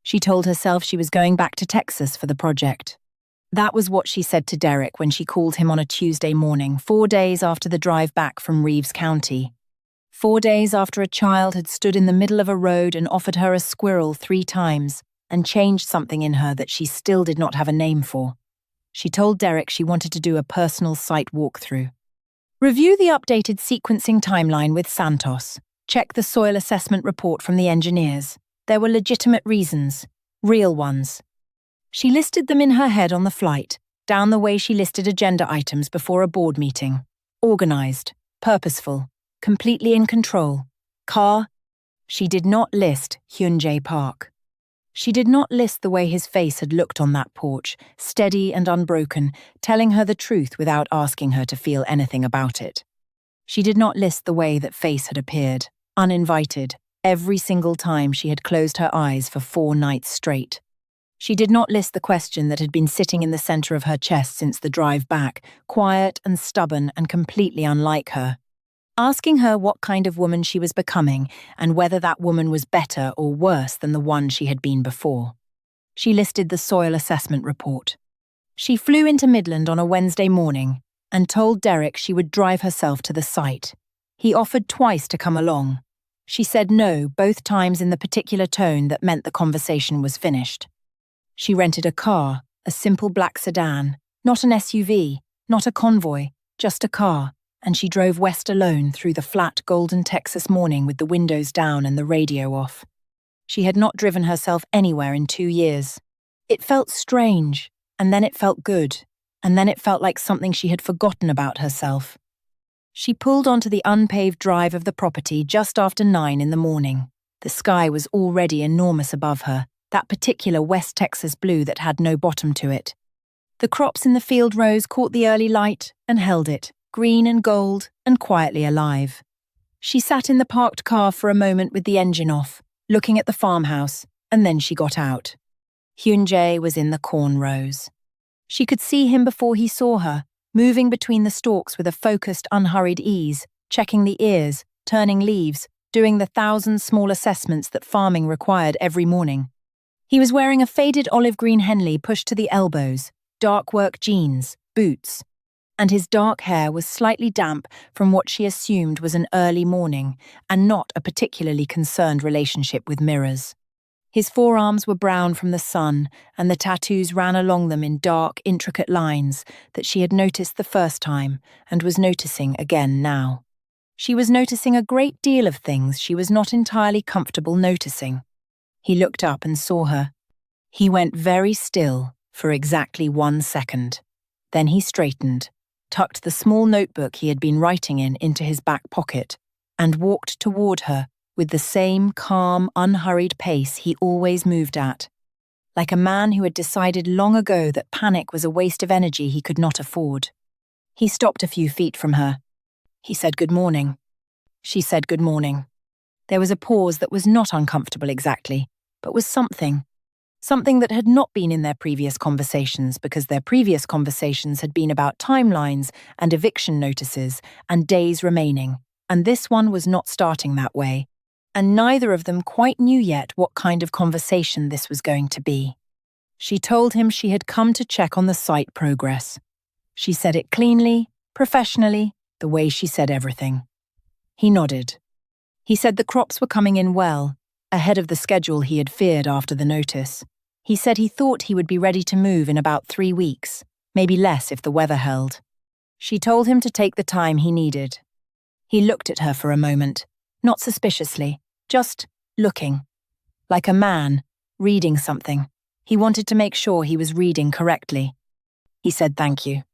She told herself she was going back to Texas for the project. That was what she said to Derek when she called him on a Tuesday morning, 4 days after the drive back from Reeves County. 4 days after a child had stood in the middle of a road and offered her a squirrel 3 times and changed something in her that she still did not have a name for. She told Derek she wanted to do a personal site walkthrough. Review the updated sequencing timeline with Santos. Check the soil assessment report from the engineers. There were legitimate reasons, real ones. She listed them in her head on the flight, down the way she listed agenda items before a board meeting. Organized, purposeful, completely in control. Car. She did not list Hyun-jae Park. She did not list the way his face had looked on that porch, steady and unbroken, telling her the truth without asking her to feel anything about it. She did not list the way that face had appeared, uninvited, every single time she had closed her eyes for 4 nights straight. She did not list the question that had been sitting in the center of her chest since the drive back, quiet and stubborn and completely unlike her, asking her what kind of woman she was becoming and whether that woman was better or worse than the one she had been before. She listed the soil assessment report. She flew into Midland on a Wednesday morning and told Derek she would drive herself to the site. He offered twice to come along. She said no, both times in the particular tone that meant the conversation was finished. She rented a car, a simple black sedan, not an SUV, not a Convoy, just a car, and she drove west alone through the flat golden Texas morning with the windows down and the radio off. She had not driven herself anywhere in 2 years. It felt strange, and then it felt good, and then it felt like something she had forgotten about herself. She pulled onto the unpaved drive of the property just after 9 in the morning. The sky was already enormous above her, that particular West Texas blue that had no bottom to it. The crops in the field rows caught the early light and held it, green and gold and quietly alive. She sat in the parked car for a moment with the engine off, looking at the farmhouse, and then she got out. Hyun-jae was in the corn rows. She could see him before he saw her, moving between the stalks with a focused, unhurried ease, checking the ears, turning leaves, doing the 1,000 small assessments that farming required every morning. He was wearing a faded olive-green Henley pushed to the elbows, dark work jeans, boots, and his dark hair was slightly damp from what she assumed was an early morning and not a particularly concerned relationship with mirrors. His forearms were brown from the sun, and the tattoos ran along them in dark, intricate lines that she had noticed the first time and was noticing again now. She was noticing a great deal of things she was not entirely comfortable noticing. He looked up and saw her. He went very still for exactly 1 second. Then he straightened, tucked the small notebook he had been writing in into his back pocket, and walked toward her with the same calm, unhurried pace he always moved at, like a man who had decided long ago that panic was a waste of energy he could not afford. He stopped a few feet from her. He said good morning. She said good morning. There was a pause that was not uncomfortable exactly, but was something that had not been in their previous conversations because their previous conversations had been about timelines and eviction notices and days remaining, and this one was not starting that way, and neither of them quite knew yet what kind of conversation this was going to be. She told him she had come to check on the site progress. She said it cleanly, professionally, the way she said everything. He nodded. He said the crops were coming in well, ahead of the schedule he had feared after the notice. He said he thought he would be ready to move in about 3 weeks, maybe less if the weather held. She told him to take the time he needed. He looked at her for a moment, not suspiciously, just looking. Like a man, reading something. He wanted to make sure he was reading correctly. He said thank you.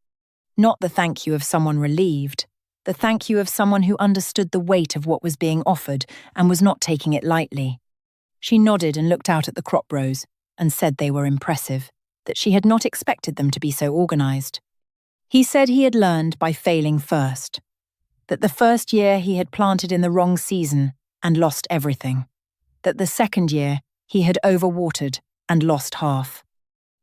Not the thank you of someone relieved, the thank you of someone who understood the weight of what was being offered and was not taking it lightly. She nodded and looked out at the crop rows and said they were impressive, that she had not expected them to be so organized. He said he had learned by failing first, that the first year he had planted in the wrong season and lost everything, that the second year he had overwatered and lost half,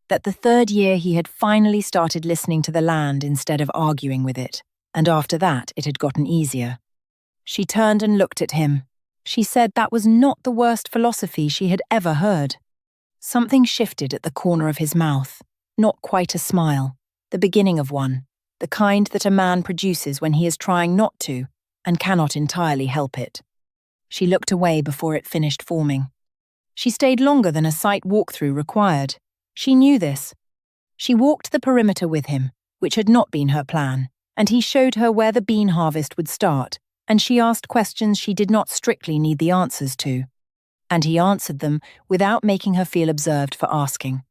that the third year he had finally started listening to the land instead of arguing with it, and after that it had gotten easier. She turned and looked at him. She said that was not the worst philosophy she had ever heard. Something shifted at the corner of his mouth. Not quite a smile, the beginning of one, the kind that a man produces when he is trying not to and cannot entirely help it. She looked away before it finished forming. She stayed longer than a site walkthrough required. She knew this. She walked the perimeter with him, which had not been her plan, and he showed her where the bean harvest would start, and she asked questions she did not strictly need the answers to. And he answered them without making her feel observed for asking.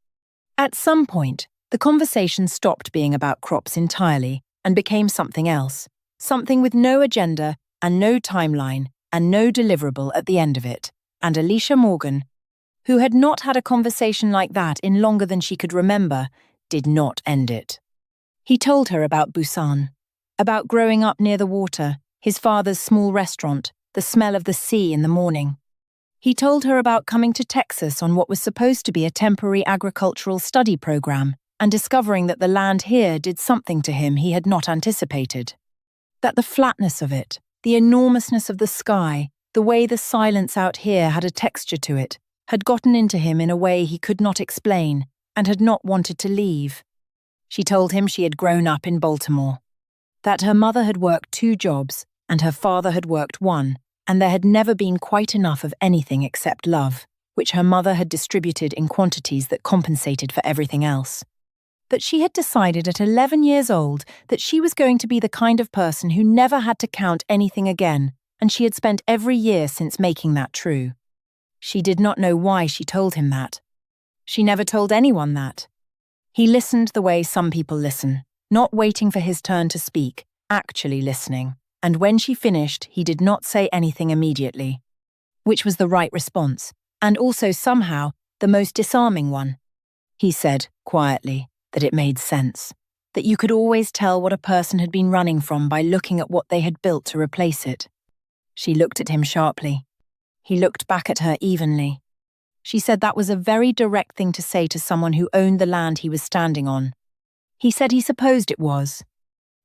At some point, the conversation stopped being about crops entirely and became something else, something with no agenda and no timeline and no deliverable at the end of it, and Alisha Morgan, who had not had a conversation like that in longer than she could remember, did not end it. He told her about Busan, about growing up near the water, his father's small restaurant, the smell of the sea in the morning. He told her about coming to Texas on what was supposed to be a temporary agricultural study program and discovering that the land here did something to him he had not anticipated. That the flatness of it, the enormousness of the sky, the way the silence out here had a texture to it, had gotten into him in a way he could not explain and had not wanted to leave. She told him she had grown up in Baltimore, that her mother had worked 2 jobs and her father had worked 1, and there had never been quite enough of anything except love, which her mother had distributed in quantities that compensated for everything else. That she had decided at 11 years old that she was going to be the kind of person who never had to count anything again, and she had spent every year since making that true. She did not know why she told him that. She never told anyone that. He listened the way some people listen, not waiting for his turn to speak, actually listening, and when she finished, he did not say anything immediately, which was the right response, and also somehow the most disarming one. He said, quietly, that it made sense, that you could always tell what a person had been running from by looking at what they had built to replace it. She looked at him sharply. He looked back at her evenly. She said that was a very direct thing to say to someone who owned the land he was standing on. He said he supposed it was.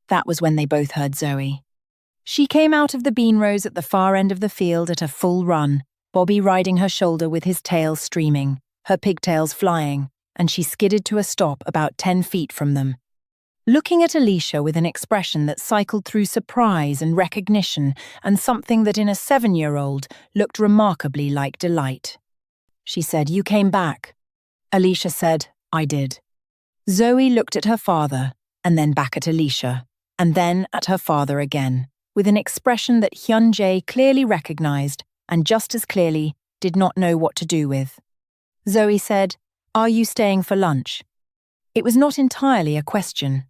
That was when they both heard Zoe. She came out of the bean rows at the far end of the field at a full run, Bobby riding her shoulder with his tail streaming, her pigtails flying, and she skidded to a stop about 10 feet from them. Looking at Alisha with an expression that cycled through surprise and recognition and something that in a 7-year-old looked remarkably like delight. She said, "You came back." Alisha said, "I did." Zoe looked at her father, and then back at Alisha, and then at her father again, with an expression that Hyun-jae clearly recognized and just as clearly did not know what to do with. Zoe said, "Are you staying for lunch?" It was not entirely a question.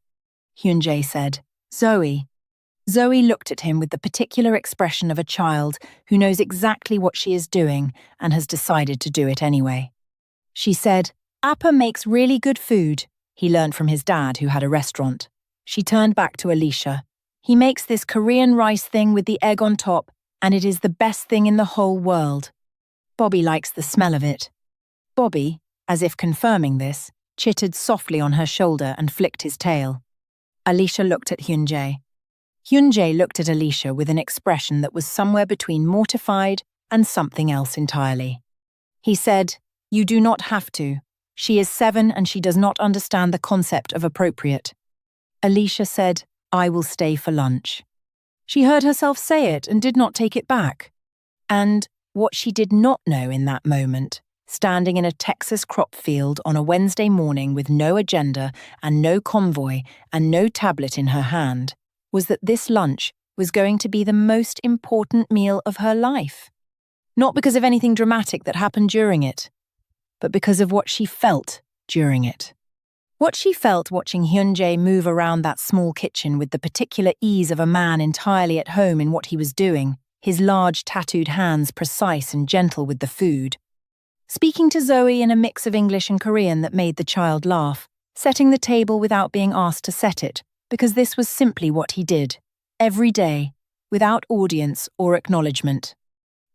Hyun-jae said, "Zoe." Zoe looked at him with the particular expression of a child who knows exactly what she is doing and has decided to do it anyway. She said, "Appa makes really good food." He learned from his dad, who had a restaurant. She turned back to Alisha. "He makes this Korean rice thing with the egg on top, and it is the best thing in the whole world. Bobby likes the smell of it." Bobby, as if confirming this, chittered softly on her shoulder and flicked his tail. Alisha looked at Hyun-jae. Hyun-jae looked at Alisha with an expression that was somewhere between mortified and something else entirely. He said, "You do not have to. She is 7 and she does not understand the concept of appropriate." Alisha said, "I will stay for lunch." She heard herself say it and did not take it back. And what she did not know in that moment, standing in a Texas crop field on a Wednesday morning with no agenda and no convoy and no tablet in her hand, was that this lunch was going to be the most important meal of her life. Not because of anything dramatic that happened during it, but because of what she felt during it. What she felt watching Hyun-jae move around that small kitchen with the particular ease of a man entirely at home in what he was doing, his large tattooed hands precise and gentle with the food. Speaking to Zoe in a mix of English and Korean that made the child laugh, setting the table without being asked to set it, because this was simply what he did, every day, without audience or acknowledgement.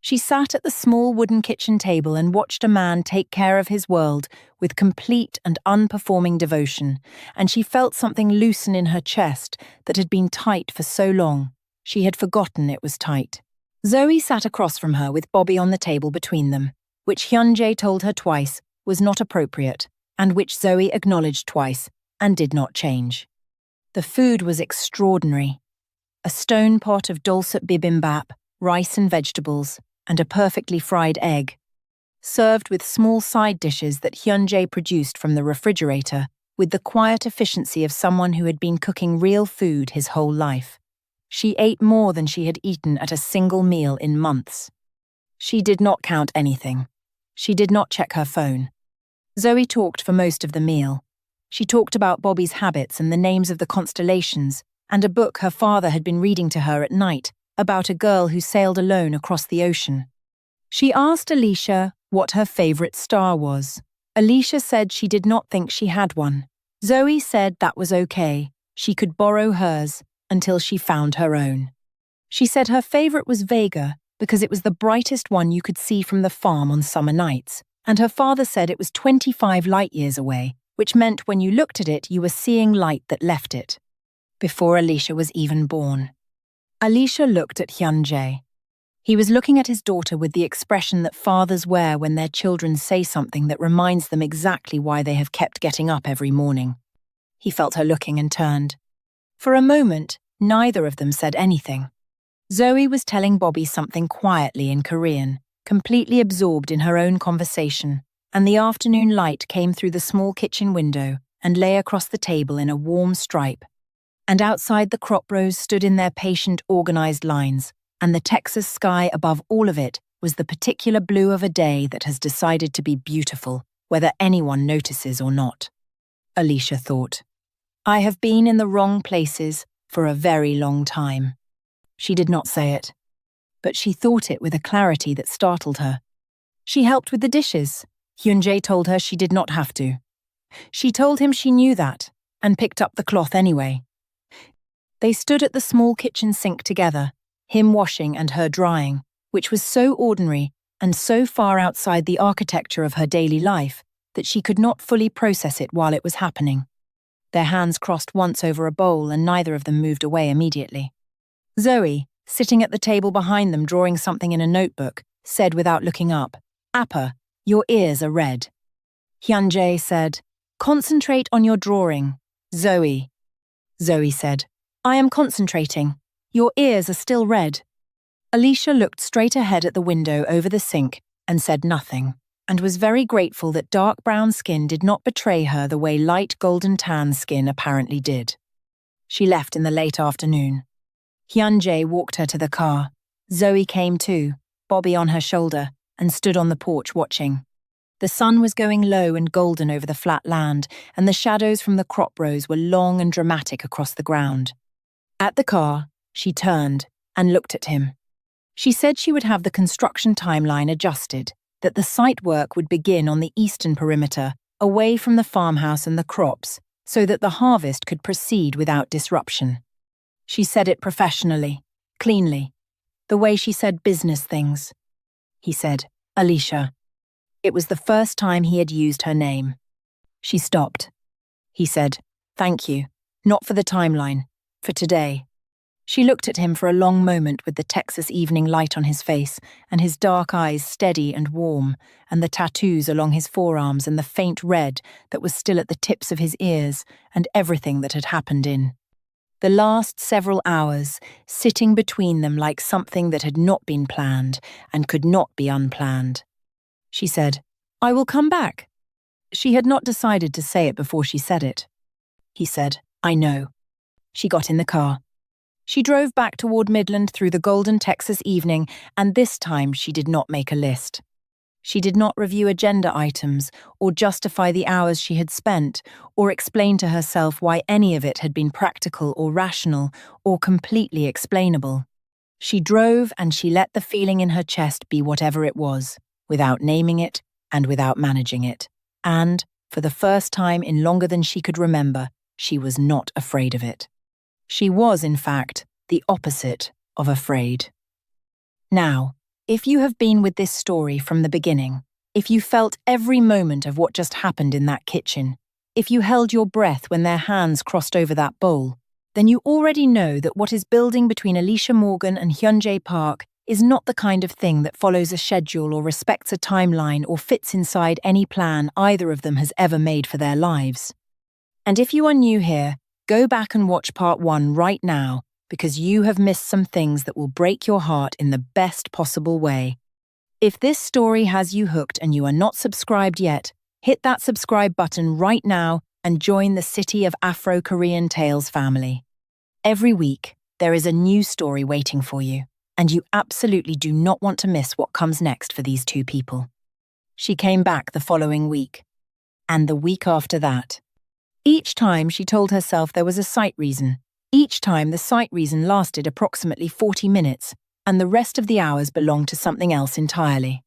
She sat at the small wooden kitchen table and watched a man take care of his world with complete and unperforming devotion, and she felt something loosen in her chest that had been tight for so long, she had forgotten it was tight. Zoe sat across from her with Bobby on the table between them, which Hyun-jae told her twice was not appropriate, and which Zoe acknowledged twice and did not change. The food was extraordinary. A stone pot of dulcet bibimbap, rice and vegetables, and a perfectly fried egg, served with small side dishes that Hyun-jae produced from the refrigerator with the quiet efficiency of someone who had been cooking real food his whole life. She ate more than she had eaten at a single meal in months. She did not count anything. She did not check her phone. Zoe talked for most of the meal. She talked about Bobby's habits and the names of the constellations, and a book her father had been reading to her at night about a girl who sailed alone across the ocean. She asked Alisha what her favorite star was. Alisha said she did not think she had one. Zoe said that was okay. She could borrow hers until she found her own. She said her favorite was Vega because it was the brightest one you could see from the farm on summer nights, and her father said it was 25 light years away, which meant when you looked at it you were seeing light that left it. Before Alisha was even born. Alisha looked at Hyun-jae. He was looking at his daughter with the expression that fathers wear when their children say something that reminds them exactly why they have kept getting up every morning. He felt her looking and turned. For a moment, neither of them said anything. Zoe was telling Bobby something quietly in Korean, completely absorbed in her own conversation, and the afternoon light came through the small kitchen window and lay across the table in a warm stripe. And outside the crop rows stood in their patient, organized lines, and the Texas sky above all of it was the particular blue of a day that has decided to be beautiful, whether anyone notices or not. Alisha thought, I have been in the wrong places for a very long time. She did not say it, but she thought it with a clarity that startled her. She helped with the dishes. Hyun-jae told her she did not have to. She told him she knew that, and picked up the cloth anyway. They stood at the small kitchen sink together, him washing and her drying, which was so ordinary and so far outside the architecture of her daily life that she could not fully process it while it was happening. Their hands crossed once over a bowl and neither of them moved away immediately. Zoe, sitting at the table behind them drawing something in a notebook, said without looking up, Appa, your ears are red. Hyun-jae said, concentrate on your drawing. Zoe. Zoe said, I am concentrating. Your ears are still red. Alisha looked straight ahead at the window over the sink and said nothing, and was very grateful that dark brown skin did not betray her the way light golden tan skin apparently did. She left in the late afternoon. Hyun-jae walked her to the car. Zoe came too, Bobby on her shoulder, and stood on the porch watching. The sun was going low and golden over the flat land, and the shadows from the crop rows were long and dramatic across the ground. At the car, she turned and looked at him. She said she would have the construction timeline adjusted, that the site work would begin on the eastern perimeter, away from the farmhouse and the crops, so that the harvest could proceed without disruption. She said it professionally, cleanly, the way she said business things. He said, Alisha. It was the first time he had used her name. She stopped. He said, thank you, not for the timeline, for today. She looked at him for a long moment with the Texas evening light on his face and his dark eyes steady and warm, and the tattoos along his forearms and the faint red that was still at the tips of his ears and everything that had happened in. The last several hours, sitting between them like something that had not been planned and could not be unplanned. She said, I will come back. She had not decided to say it before she said it. He said, I know. She got in the car. She drove back toward Midland through the golden Texas evening, and this time she did not make a list. She did not review agenda items, or justify the hours she had spent, or explain to herself why any of it had been practical or rational, or completely explainable. She drove and she let the feeling in her chest be whatever it was, without naming it and without managing it. And, for the first time in longer than she could remember, she was not afraid of it. She was, in fact, the opposite of afraid. Now, if you have been with this story from the beginning, if you felt every moment of what just happened in that kitchen, if you held your breath when their hands crossed over that bowl, then you already know that what is building between Alisha Morgan and Hyun-jae Park is not the kind of thing that follows a schedule or respects a timeline or fits inside any plan either of them has ever made for their lives. And if you are new here, go back and watch part 1 right now, because you have missed some things that will break your heart in the best possible way. If this story has you hooked and you are not subscribed yet, hit that subscribe button right now and join the City of Afro-Korean Tales family. Every week, there is a new story waiting for you, and you absolutely do not want to miss what comes next for these two people. She came back the following week, and the week after that. Each time she told herself there was a sight reason. Each time the sight reason lasted approximately 40 minutes, and the rest of the hours belonged to something else entirely.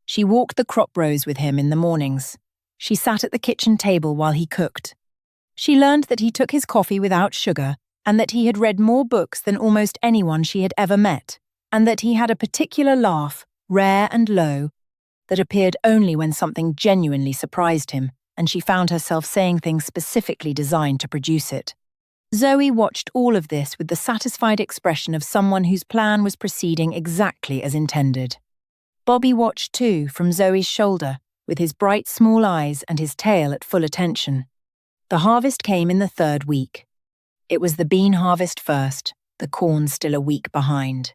She walked the crop rows with him in the mornings. She sat at the kitchen table while he cooked. She learned that he took his coffee without sugar, and that he had read more books than almost anyone she had ever met, and that he had a particular laugh, rare and low, that appeared only when something genuinely surprised him, and she found herself saying things specifically designed to produce it. Zoe watched all of this with the satisfied expression of someone whose plan was proceeding exactly as intended. Bobby watched too, from Zoe's shoulder, with his bright small eyes and his tail at full attention. The harvest came in the 3rd week. It was the bean harvest first, the corn still a week behind.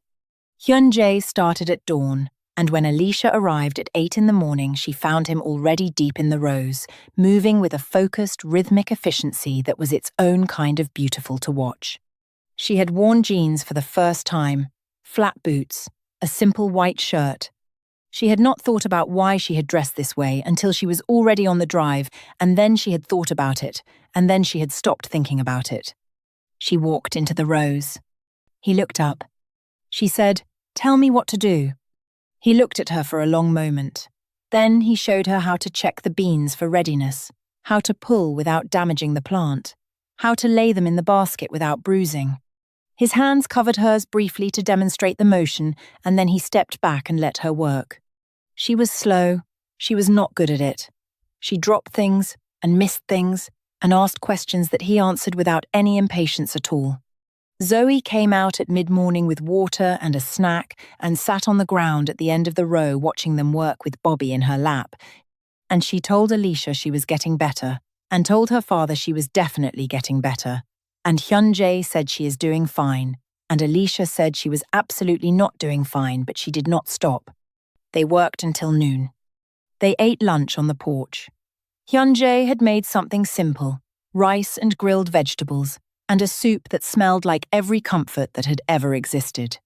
Hyun-jae started at dawn, and when Alisha arrived at 8 in the morning, she found him already deep in the rows, moving with a focused, rhythmic efficiency that was its own kind of beautiful to watch. She had worn jeans for the first time, flat boots, a simple white shirt. She had not thought about why she had dressed this way until she was already on the drive, and then she had thought about it, and then she had stopped thinking about it. She walked into the rows. He looked up. She said, "Tell me what to do." He looked at her for a long moment. Then he showed her how to check the beans for readiness, how to pull without damaging the plant, how to lay them in the basket without bruising. His hands covered hers briefly to demonstrate the motion, and then he stepped back and let her work. She was slow. She was not good at it. She dropped things and missed things and asked questions that he answered without any impatience at all. Zoe came out at mid-morning with water and a snack and sat on the ground at the end of the row watching them work with Bobby in her lap. And she told Alisha she was getting better, and told her father she was definitely getting better. And Hyun-jae said she is doing fine, and Alisha said she was absolutely not doing fine, but she did not stop. They worked until noon. They ate lunch on the porch. Hyun-jae had made something simple, rice and grilled vegetables, and a soup that smelled like every comfort that had ever existed.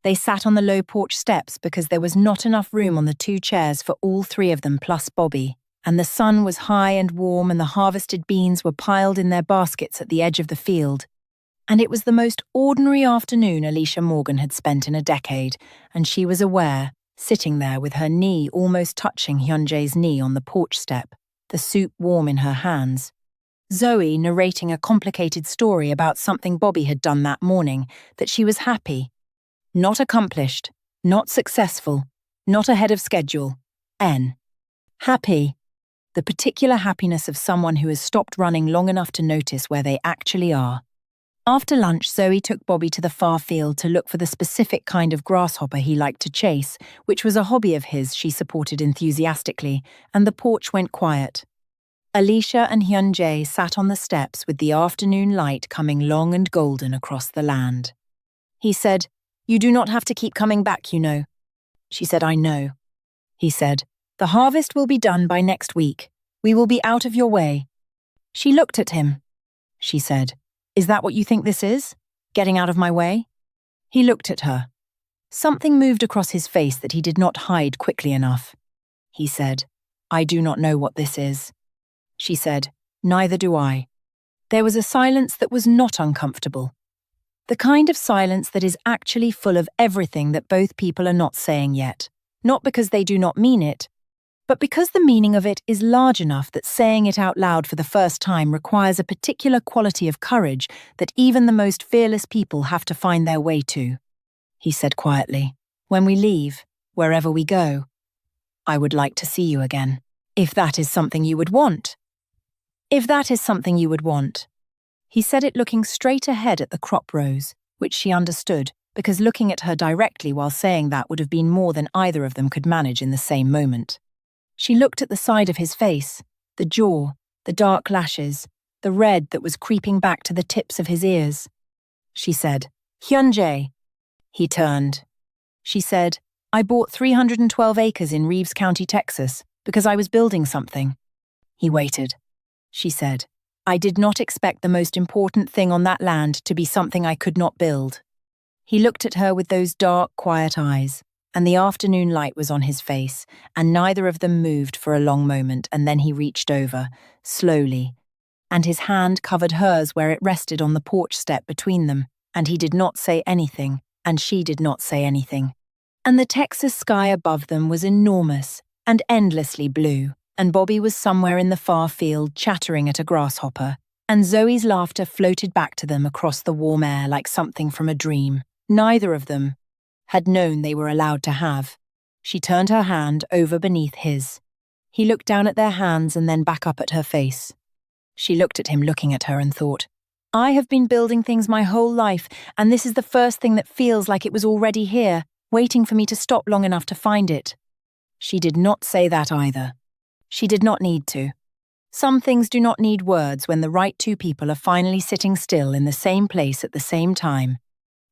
They sat on the low porch steps because there was not enough room on the 2 chairs for all 3 of them plus Bobby, and the sun was high and warm and the harvested beans were piled in their baskets at the edge of the field. And it was the most ordinary afternoon Alisha Morgan had spent in a decade, and she was aware, sitting there with her knee almost touching Hyun-jae's knee on the porch step, the soup warm in her hands. Zoe narrating a complicated story about something Bobby had done that morning, that she was happy. Not accomplished, not successful, not ahead of schedule. Happy. The particular happiness of someone who has stopped running long enough to notice where they actually are. After lunch, Zoe took Bobby to the far field to look for the specific kind of grasshopper he liked to chase, which was a hobby of his she supported enthusiastically, and the porch went quiet. Alisha and Hyun-jae sat on the steps with the afternoon light coming long and golden across the land. He said, "You do not have to keep coming back, you know." She said, "I know." He said, "The harvest will be done by next week. We will be out of your way." She looked at him. She said, "Is that what you think this is? Getting out of my way?" He looked at her. Something moved across his face that he did not hide quickly enough. He said, "I do not know what this is." She said, "Neither do I." There was a silence that was not uncomfortable. The kind of silence that is actually full of everything that both people are not saying yet, not because they do not mean it, but because the meaning of it is large enough that saying it out loud for the first time requires a particular quality of courage that even the most fearless people have to find their way to. He said quietly, "When we leave, wherever we go, I would like to see you again, if that is something you would want. If that is something you would want." He said it looking straight ahead at the crop rows, which she understood, because looking at her directly while saying that would have been more than either of them could manage in the same moment. She looked at the side of his face, the jaw, the dark lashes, the red that was creeping back to the tips of his ears. She said, "Hyun-jae." He turned. She said, "I bought 312 acres in Reeves County, Texas, because I was building something." He waited. She said, "I did not expect the most important thing on that land to be something I could not build." He looked at her with those dark, quiet eyes, and the afternoon light was on his face, and neither of them moved for a long moment, and then he reached over, slowly, and his hand covered hers where it rested on the porch step between them, and he did not say anything, and she did not say anything. And the Texas sky above them was enormous and endlessly blue, and Bobby was somewhere in the far field chattering at a grasshopper, and Zoe's laughter floated back to them across the warm air like something from a dream. Neither of them had known they were allowed to have. She turned her hand over beneath his. He looked down at their hands and then back up at her face. She looked at him looking at her and thought, "I have been building things my whole life, and this is the first thing that feels like it was already here, waiting for me to stop long enough to find it." She did not say that either. She did not need to. Some things do not need words when the right two people are finally sitting still in the same place at the same time.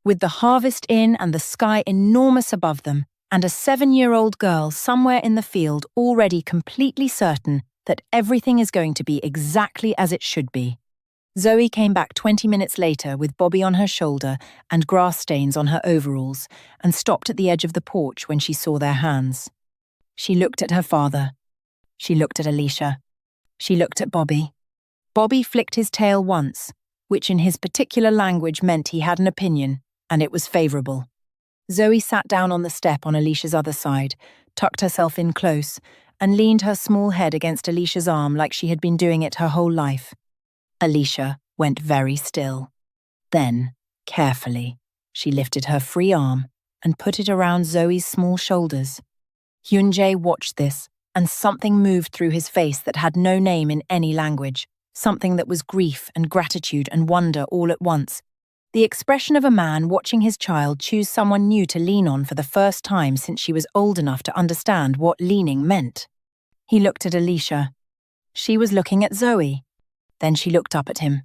With the harvest in and the sky enormous above them, and a 7-year-old girl somewhere in the field already completely certain that everything is going to be exactly as it should be. Zoe came back 20 minutes later with Bobby on her shoulder and grass stains on her overalls, and stopped at the edge of the porch when she saw their hands. She looked at her father. She looked at Alisha. She looked at Bobby. Bobby flicked his tail once, which in his particular language meant he had an opinion, and it was favourable. Zoe sat down on the step on Alisha's other side, tucked herself in close, and leaned her small head against Alicia's arm like she had been doing it her whole life. Alisha went very still. Then, carefully, she lifted her free arm and put it around Zoe's small shoulders. Hyun-jae watched this, and something moved through his face that had no name in any language, something that was grief and gratitude and wonder all at once. The expression of a man watching his child choose someone new to lean on for the first time since she was old enough to understand what leaning meant. He looked at Alisha. She was looking at Zoe. Then she looked up at him.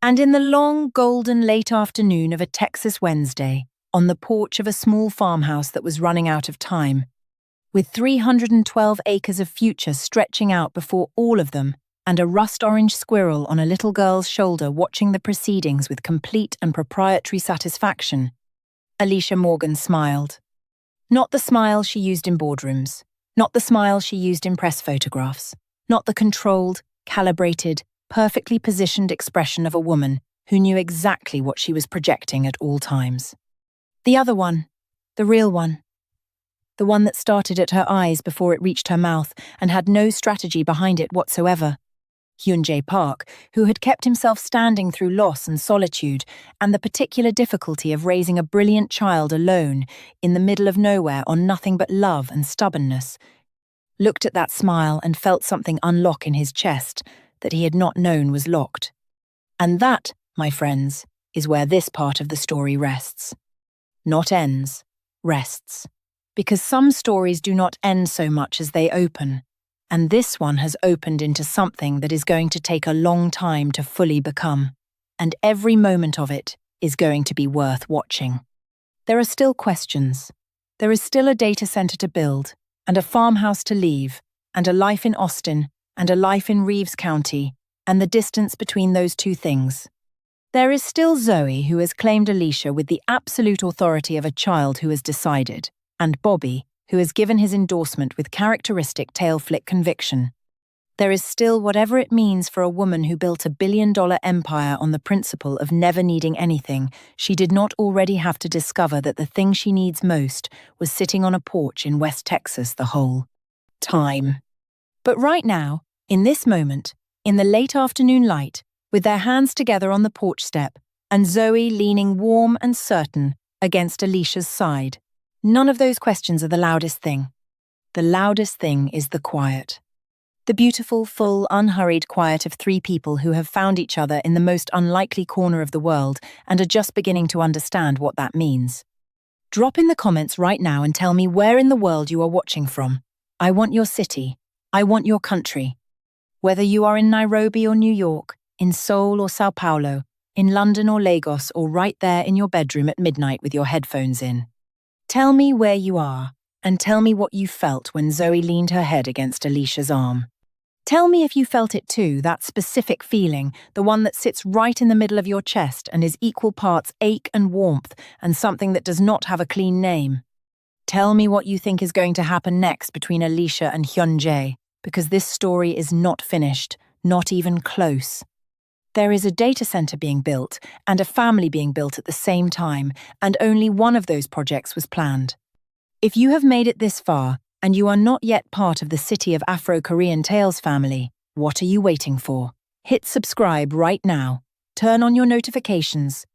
And in the long, golden late afternoon of a Texas Wednesday, on the porch of a small farmhouse that was running out of time, with 312 acres of future stretching out before all of them, and a rust-orange squirrel on a little girl's shoulder watching the proceedings with complete and proprietary satisfaction, Alisha Morgan smiled. Not the smile she used in boardrooms, not the smile she used in press photographs, not the controlled, calibrated, perfectly positioned expression of a woman who knew exactly what she was projecting at all times. The other one, the real one. The one that started at her eyes before it reached her mouth and had no strategy behind it whatsoever. Hyun-jae Park, who had kept himself standing through loss and solitude and the particular difficulty of raising a brilliant child alone in the middle of nowhere on nothing but love and stubbornness, looked at that smile and felt something unlock in his chest that he had not known was locked. And that, my friends, is where this part of the story rests. Not ends, rests. Because some stories do not end so much as they open, and this one has opened into something that is going to take a long time to fully become, and every moment of it is going to be worth watching. There are still questions. There is still a data center to build, and a farmhouse to leave, and a life in Austin, and a life in Reeves County, and the distance between those two things. There is still Zoe, who has claimed Alisha with the absolute authority of a child who has decided, and Bobby, who has given his endorsement with characteristic tail-flick conviction. There is still whatever it means for a woman who built a billion-dollar empire on the principle of never needing anything. She did not already have to discover that the thing she needs most was sitting on a porch in West Texas the whole time. But right now, in this moment, in the late afternoon light, with their hands together on the porch step, and Zoe leaning warm and certain against Alicia's side, none of those questions are the loudest thing. The loudest thing is the quiet. The beautiful, full, unhurried quiet of three people who have found each other in the most unlikely corner of the world and are just beginning to understand what that means. Drop in the comments right now and tell me where in the world you are watching from. I want your city. I want your country. Whether you are in Nairobi or New York, in Seoul or Sao Paulo, in London or Lagos, or right there in your bedroom at midnight with your headphones in. Tell me where you are, and tell me what you felt when Zoe leaned her head against Alisha's arm. Tell me if you felt it too, that specific feeling, the one that sits right in the middle of your chest and is equal parts ache and warmth and something that does not have a clean name. Tell me what you think is going to happen next between Alisha and Hyun-jae, because this story is not finished, not even close. There is a data center being built and a family being built at the same time, and only one of those projects was planned. If you have made it this far, and you are not yet part of the City of Afro-Korean Tales family, what are you waiting for? Hit subscribe right now. Turn on your notifications.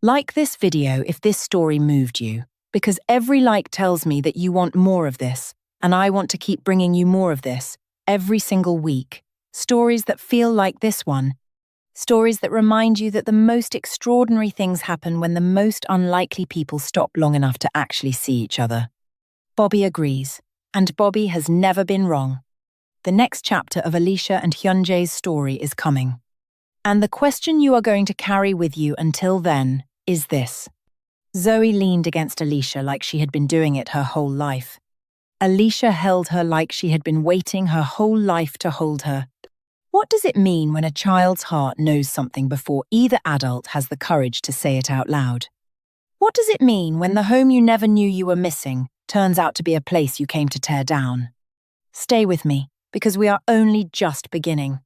Like this video if this story moved you, because every like tells me that you want more of this, and I want to keep bringing you more of this, every single week. Stories that feel like this one. Stories that remind you that the most extraordinary things happen when the most unlikely people stop long enough to actually see each other. Bobby agrees. And Bobby has never been wrong. The next chapter of Alisha and Hyun-jae's story is coming. And the question you are going to carry with you until then is this. Zoe leaned against Alisha like she had been doing it her whole life. Alisha held her like she had been waiting her whole life to hold her. What does it mean when a child's heart knows something before either adult has the courage to say it out loud? What does it mean when the home you never knew you were missing turns out to be a place you came to tear down? Stay with me, because we are only just beginning.